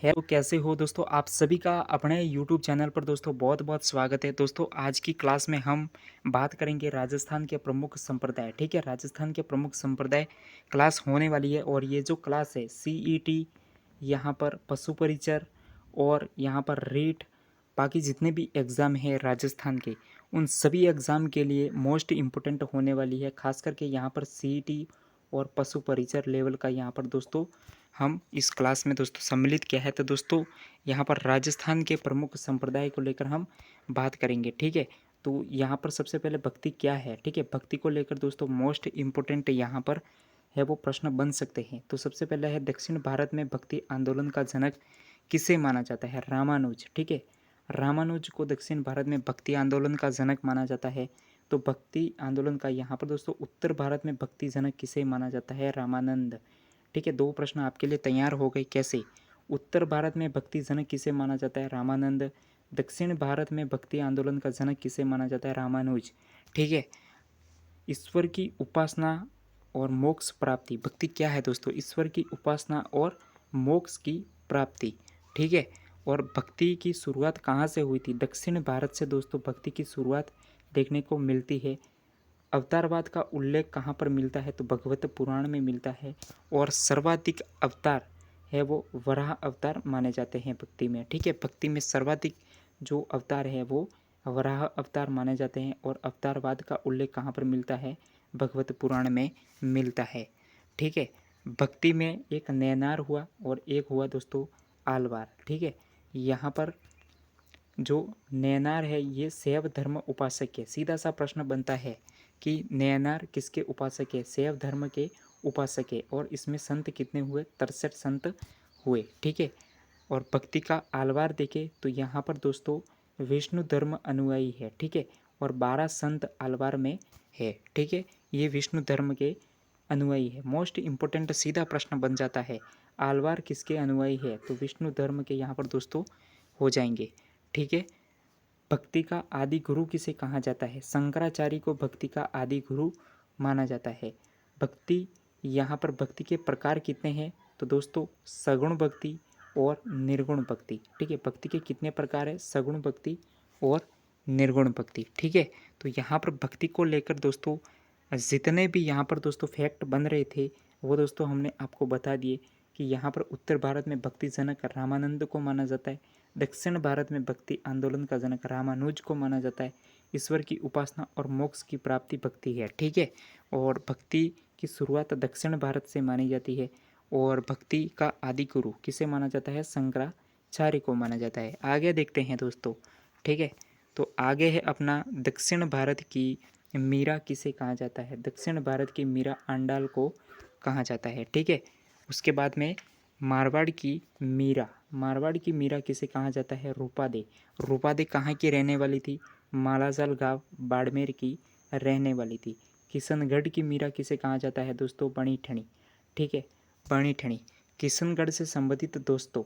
Hello, कैसे हो दोस्तों? आप सभी का अपने यूट्यूब चैनल पर दोस्तों बहुत बहुत स्वागत है। दोस्तों आज की क्लास में हम बात करेंगे राजस्थान के प्रमुख संप्रदाय। ठीक है, राजस्थान के प्रमुख संप्रदाय क्लास होने वाली है और ये जो क्लास है सीईटी, यहाँ पर पशु परिचर और यहाँ पर रीट, बाकी जितने भी एग्ज़ाम हैं राजस्थान के, उन सभी एग्ज़ाम के लिए मोस्ट इम्पोर्टेंट होने वाली है। खास करके यहाँ पर सीईटी और पशु परिचर लेवल का यहाँ पर दोस्तों हम इस क्लास में दोस्तों सम्मिलित किया है। तो दोस्तों यहाँ पर राजस्थान के प्रमुख संप्रदाय को लेकर हम बात करेंगे। ठीक है, तो यहाँ पर सबसे पहले भक्ति क्या है। ठीक है, भक्ति को लेकर दोस्तों मोस्ट इम्पोर्टेंट यहाँ पर है वो प्रश्न बन सकते हैं। तो सबसे पहले है दक्षिण भारत में भक्ति आंदोलन का जनक किसे माना जाता है? रामानुज। ठीक है, रामानुज को दक्षिण भारत में भक्ति आंदोलन का जनक माना जाता है। तो भक्ति आंदोलन का यहाँ पर दोस्तों उत्तर भारत में भक्ति जनक किसे माना जाता है? रामानंद। ठीक है, दो प्रश्न आपके लिए तैयार हो गए। कैसे? उत्तर भारत में भक्ति जनक किसे माना जाता है? रामानंद। दक्षिण भारत में भक्ति आंदोलन का जनक किसे माना जाता है? रामानुज। ठीक है, ईश्वर की उपासना और मोक्ष प्राप्ति। भक्ति क्या है दोस्तों? ईश्वर की उपासना और मोक्ष की प्राप्ति। ठीक है, और भक्ति की शुरुआत कहाँ से हुई थी? दक्षिण भारत से दोस्तों भक्ति की शुरुआत देखने को मिलती है। अवतारवाद का उल्लेख कहाँ पर मिलता है? तो भगवत पुराण में मिलता है। और सर्वाधिक अवतार है वो वराह अवतार माने जाते हैं भक्ति में। ठीक है, भक्ति में सर्वाधिक जो अवतार है वो वराह अवतार माने जाते हैं। और अवतारवाद का उल्लेख कहाँ पर मिलता है? भगवत पुराण में मिलता है। ठीक है, भक्ति में एक नैनार हुआ और एक हुआ दोस्तों आलवार। ठीक है, यहाँ पर जो नैनार है ये शैव धर्म उपासक है। सीधा सा प्रश्न बनता है कि नैनार किसके उपासक है? शैव धर्म के उपासक है। और इसमें संत कितने हुए? 63 संत हुए। ठीक है, और भक्ति का आलवार देखें तो यहाँ पर दोस्तों विष्णु धर्म अनुयायी है। ठीक है, और 12 संत आलवार में है। ठीक है, ये विष्णु धर्म के अनुयायी है। मोस्ट इम्पोर्टेंट सीधा प्रश्न बन जाता है, आलवार किसके अनुयायी है? तो विष्णु धर्म के यहाँ पर दोस्तों हो जाएंगे। ठीक है, भक्ति का आदि गुरु किसे कहा जाता है? शंकराचार्य को भक्ति का आदि गुरु माना जाता है। भक्ति यहाँ पर भक्ति के प्रकार कितने हैं? तो दोस्तों सगुण भक्ति और निर्गुण भक्ति। ठीक है, भक्ति के कितने प्रकार है? सगुण भक्ति और निर्गुण भक्ति। ठीक है, तो यहाँ पर भक्ति को लेकर दोस्तों जितने भी यहाँ पर दोस्तों फैक्ट बन रहे थे वो दोस्तों हमने आपको बता दिए कि यहाँ पर उत्तर भारत में भक्ति जनक रामानंद को माना जाता है। दक्षिण भारत में भक्ति आंदोलन का जनक रामानुज को माना जाता है। ईश्वर की उपासना और मोक्ष की प्राप्ति भक्ति है। ठीक है, और भक्ति की शुरुआत दक्षिण भारत से मानी जाती है। और भक्ति का आदि गुरु किसे माना जाता है? शंकराचार्य को माना जाता है। आगे देखते हैं दोस्तों। ठीक है, तो आगे है अपना दक्षिण भारत की मीरा किसे कहा जाता है? दक्षिण भारत की मीरा आंडाल को कहा जाता है। ठीक है, उसके बाद में मारवाड़ की मीरा, मारवाड़ की मीरा किसे कहा जाता है? रूपा दे। रूपा दे कहाँ की रहने वाली थी? मालाजाल गांव बाड़मेर की रहने वाली थी। किशनगढ़ की मीरा किसे कहा जाता है दोस्तों? बणी ठणी। ठीक है, बणी ठणी। किशनगढ़ से संबंधित दोस्तों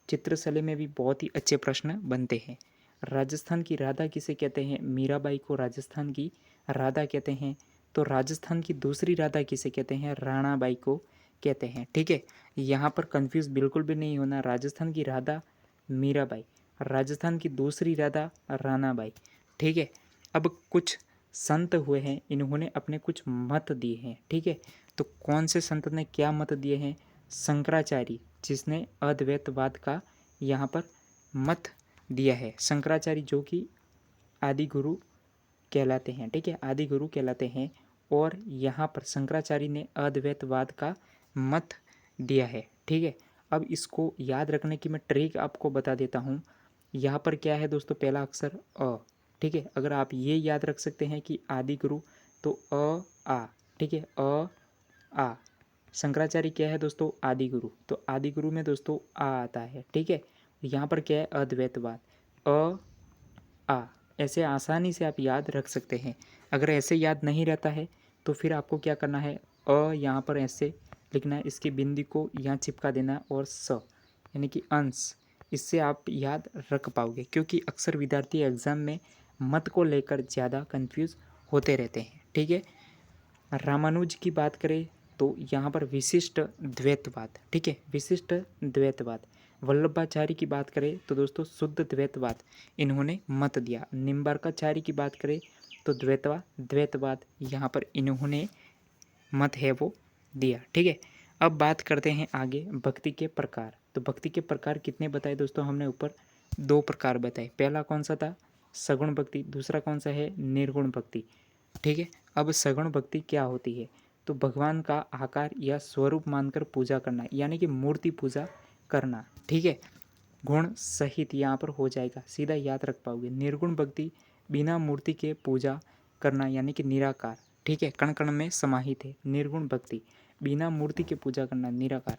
चित्रशैली में भी बहुत ही अच्छे प्रश्न बनते हैं। राजस्थान की राधा किसे कहते हैं? मीराबाई को राजस्थान की राधा कहते हैं। तो राजस्थान की दूसरी राधा किसे कहते हैं? राणाबाई को कहते हैं। ठीक है, यहाँ पर कंफ्यूज बिल्कुल भी नहीं होना। राजस्थान की राधा मीराबाई, राजस्थान की दूसरी राधा राणाबाई। ठीक है, अब कुछ संत हुए हैं, इन्होंने अपने कुछ मत दिए हैं। ठीक है, तो कौन से संत ने क्या मत दिए हैं? शंकराचार्य, जिसने अद्वैतवाद का यहाँ पर मत दिया है। शंकराचार्य जो कि आदि गुरु कहलाते हैं। ठीक है, आदि गुरु कहलाते हैं। और यहाँ पर शंकराचार्य ने अद्वैतवाद का मत दिया है। ठीक है, अब इसको याद रखने की मैं ट्रिक आपको बता देता हूँ। यहाँ पर क्या है दोस्तों? पहला अक्षर अ। ठीक है, अगर आप ये याद रख सकते हैं कि आदि गुरु, तो अ आ। ठीक है, अ आ। शंकराचार्य क्या है दोस्तों? आदि गुरु। तो आदि गुरु में दोस्तों आ आता है। ठीक है, यहाँ पर क्या है? अद्वैतवाद, अ आ। ऐसे आसानी से आप याद रख सकते हैं। अगर ऐसे याद नहीं रहता है तो फिर आपको क्या करना है? अ यहाँ पर ऐसे लिखना है, इसकी बिंदी को यहाँ चिपका देना है, और स यानी कि अंश, इससे आप याद रख पाओगे। क्योंकि अक्सर विद्यार्थी एग्जाम में मत को लेकर ज़्यादा कंफ्यूज होते रहते हैं। ठीक है, रामानुज की बात करें तो यहाँ पर विशिष्ट द्वैतवाद। ठीक है, विशिष्ट द्वैतवाद, वल्लभाचार्य की बात करें तो दोस्तों शुद्ध द्वैतवाद इन्होंने मत दिया। निम्बार्काचार्य की बात करें तो द्वैतवाद यहाँ पर इन्होंने मत है वो दिया। ठीक है, अब बात करते हैं आगे भक्ति के प्रकार। तो भक्ति के प्रकार कितने बताए दोस्तों हमने ऊपर? 2 प्रकार बताए। पहला कौन सा था? सगुण भक्ति। दूसरा कौन सा है? निर्गुण भक्ति। ठीक है, अब सगुण भक्ति क्या होती है? तो भगवान का आकार या स्वरूप मानकर पूजा करना, यानी कि मूर्ति पूजा करना। ठीक है, गुण सहित यहाँ पर हो जाएगा, सीधा याद रख पाओगे। निर्गुण भक्ति बिना मूर्ति के पूजा करना, यानी कि निराकार। ठीक है, कण कण में समाहित है। निर्गुण भक्ति बिना मूर्ति के पूजा करना, निराकार।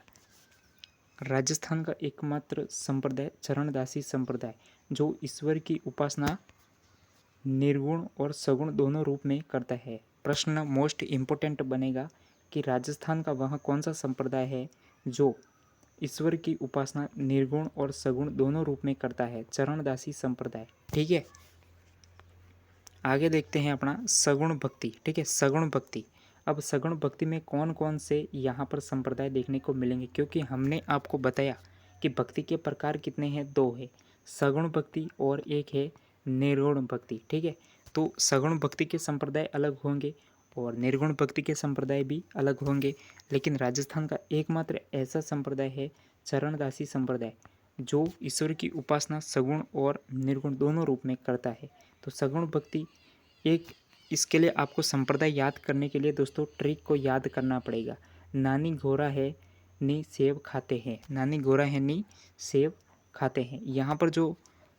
राजस्थान का एकमात्र संप्रदाय चरणदासी संप्रदाय जो ईश्वर की उपासना निर्गुण और सगुण दोनों रूप में करता है। प्रश्न मोस्ट इम्पोर्टेंट बनेगा कि राजस्थान का वह कौन सा संप्रदाय है जो ईश्वर की उपासना निर्गुण और सगुण दोनों रूप में करता है? चरणदासी संप्रदाय। ठीक है, आगे देखते हैं अपना सगुण भक्ति। ठीक है, सगुण भक्ति। अब सगुण भक्ति में कौन कौन से यहाँ पर संप्रदाय देखने को मिलेंगे? क्योंकि हमने आपको बताया कि भक्ति के प्रकार कितने हैं? 2 है, सगुण भक्ति और एक है निर्गुण भक्ति। ठीक है, तो सगुण भक्ति के संप्रदाय अलग होंगे और निर्गुण भक्ति के संप्रदाय भी अलग होंगे, लेकिन राजस्थान का एकमात्र ऐसा संप्रदाय है चरणदासी संप्रदाय जो ईश्वर की उपासना सगुण और निर्गुण दोनों रूप में करता है। तो सगुण भक्ति एक, इसके लिए आपको संप्रदाय याद करने के लिए दोस्तों ट्रिक को याद करना पड़ेगा। नानी घोड़ा है नी सेब खाते हैं, नानी घोड़ा है नी सेब खाते हैं। यहाँ पर जो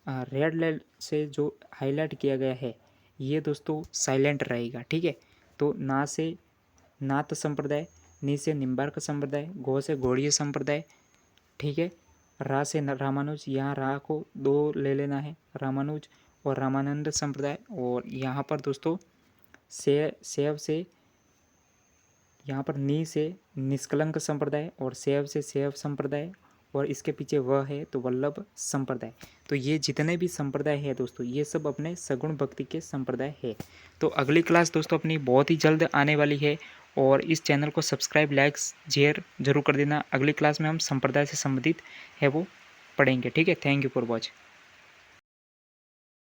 रेड लाइन से जो हाईलाइट किया गया है ये दोस्तों साइलेंट रहेगा। ठीक है, तो ना से नाथ संप्रदाय, नी से निम्बार्क संप्रदाय, गो से गौड़ीय संप्रदाय। ठीक है, रा से रामानुज, यहाँ रा को 2 ले लेना है, रामानुज और रामानंद संप्रदाय। और यहाँ पर दोस्तों सेव से यहाँ पर नी से निष्कलंक संप्रदाय और सेव से सेव संप्रदाय और इसके पीछे वह है तो वल्लभ संप्रदाय। तो ये जितने भी संप्रदाय है दोस्तों ये सब अपने सगुण भक्ति के संप्रदाय है। तो अगली क्लास दोस्तों अपनी बहुत ही जल्द आने वाली है और इस चैनल को सब्सक्राइब लाइक शेयर जरूर कर देना। अगली क्लास में हम संप्रदाय से संबंधित है वो पढ़ेंगे। ठीक है, थैंक यू फॉर वॉचिंग।